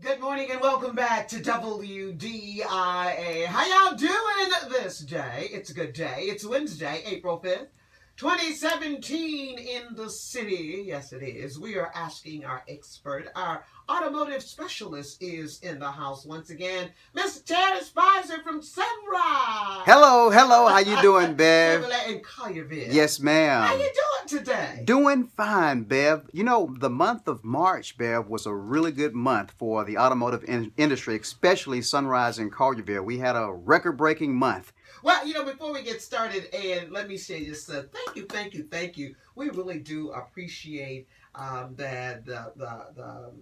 Good morning and welcome back to WDIA. How y'all doing this day? It's a good day. It's Wednesday, April 5th, 2017 in the city. Yes, it is. We are asking our expert, our automotive specialist is in the house once again, Mr. Terry Spicer from Sunrise. Hello. How you doing, Bev? Chevrolet in Collierville. Yes, ma'am. How you doing today? Doing fine, Bev. You know, the month of March, Bev, was a really good month for the automotive industry, especially Sunrise and Collierville. We had a record-breaking month. Well, before we get started, and let me say just thank you. We really do appreciate that the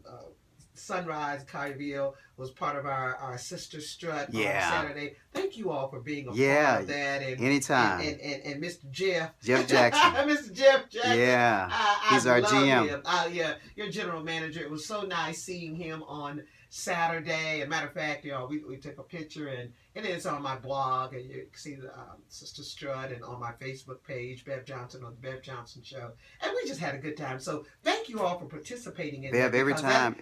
Sunrise Collierville was part of our sister strut on Saturday. Thank you all for being a part of that. And, anytime. And Mr. Jeff Jackson. Mr. Jeff Jackson. Yeah, he's our GM. Yeah, your general manager. It was so nice seeing him on Saturday. As a matter of fact, we took a picture and it's on my blog, and you can see the Sister Strut, and on my Facebook page, Bev Johnson on the Bev Johnson Show, and we just had a good time. So thank you all for participating in Bev, that. every time.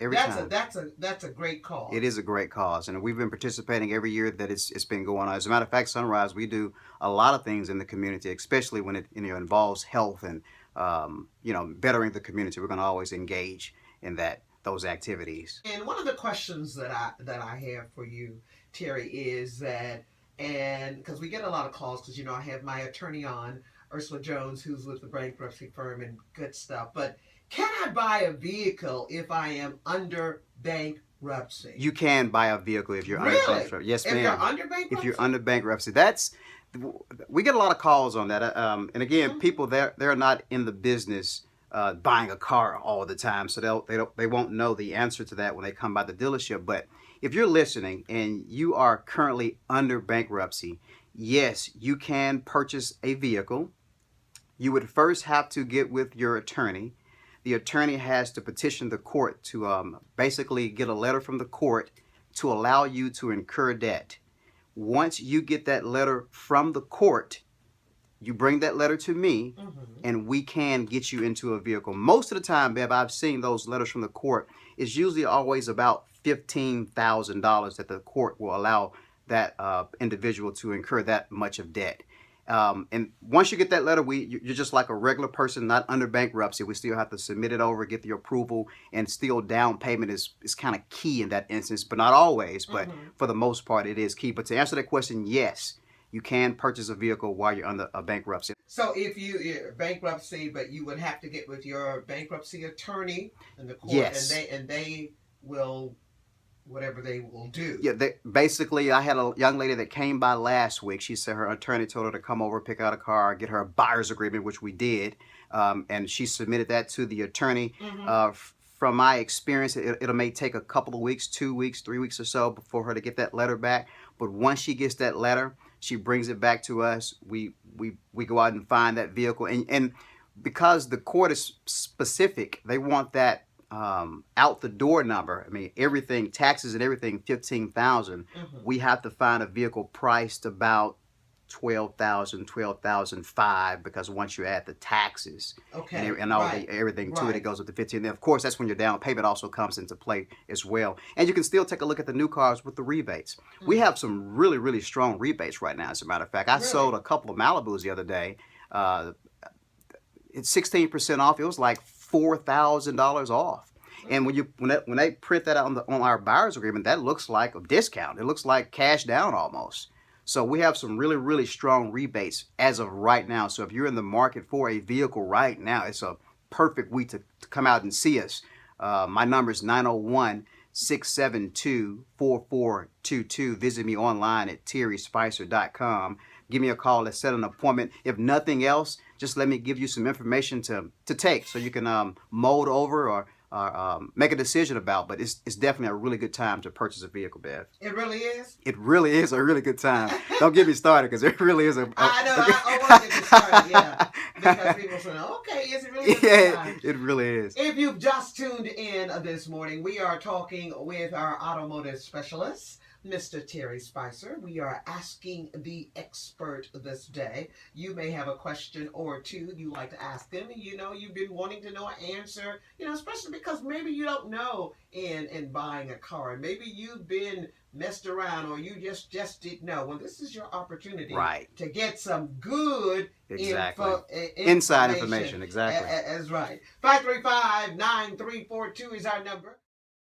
That's a great cause. It is a great cause, and we've been participating every year that it's been going on. As a matter of fact, Sunrise, we do a lot of things in the community, especially when it involves health and bettering the community. We're going to always engage in those activities. And one of the questions that I have for you, Terry, is that, and because we get a lot of calls, because I have my attorney on, Ursula Jones, who's with the bankruptcy firm and good stuff, but can I buy a vehicle if I am under bankruptcy? You can buy a vehicle if you're under bankruptcy. Yes, ma'am. If you're under bankruptcy? If you're under bankruptcy. We get a lot of calls on that. And again, people, they're not in the business buying a car all the time, so they won't know the answer to that when they come by the dealership. But if you're listening and you are currently under bankruptcy, yes, you can purchase a vehicle. You would first have to get with your attorney. The attorney has to petition the court to basically get a letter from the court to allow you to incur debt. Once you get that letter from the court, you bring that letter to me, and we can get you into a vehicle. Most of the time, Bev, I've seen those letters from the court. It's usually always about $15,000 that the court will allow that individual to incur that much of debt. And once you get that letter, you're just like a regular person, not under bankruptcy. We still have to submit it over, get the approval, and still down payment is kind of key in that instance, but not always. But for the most part, it is key. But to answer that question, yes, you can purchase a vehicle while you're under a bankruptcy. So if you're bankruptcy, but you would have to get with your bankruptcy attorney in the court, yes, and they will, whatever they will do. Yeah, basically, I had a young lady that came by last week. She said her attorney told her to come over, pick out a car, get her a buyer's agreement, which we did, and she submitted that to the attorney. From my experience, it may take a couple of weeks, 2 weeks, 3 weeks or so for her to get that letter back. But once she gets that letter, she brings it back to us. We go out and find that vehicle, and because the court is specific, they want that out the door number. I mean, everything, taxes and everything, $15,000. We have to find a vehicle priced about $12,000, $12,500, because once you add the taxes and all everything to it, it goes up to $15,000. Then of course, that's when your down payment also comes into play as well. And you can still take a look at the new cars with the rebates. We have some really, really strong rebates right now. As a matter of fact, I sold a couple of Malibus the other day. It's 16% off. It was like $4,000 off. And when they print that out on our buyer's agreement, that looks like a discount. It looks like cash down almost. So we have some really, really strong rebates as of right now. So if you're in the market for a vehicle right now, it's a perfect week to come out and see us. My number is 901-672-4422. Visit me online at terryspicer.com. Give me a call. Let's set an appointment. If nothing else, just let me give you some information to take so you can mold over or make a decision about. But it's definitely a really good time to purchase a vehicle, Bev. It really is? It really is a really good time. Don't get me started, because it really is I know. I want to get started, yeah. Because people say, okay, is it really a good time? It really is. If you've just tuned in this morning, we are talking with our automotive specialist Mr. Terry Spicer. We are asking the expert this day. You may have a question or two you like to ask them. You know, you've been wanting to know an answer, you know, especially because maybe you don't know in buying a car. Maybe you've been messed around or you just didn't know. Well, this is your opportunity to get some good inside information. Exactly. That's right. 535-9342 is our number.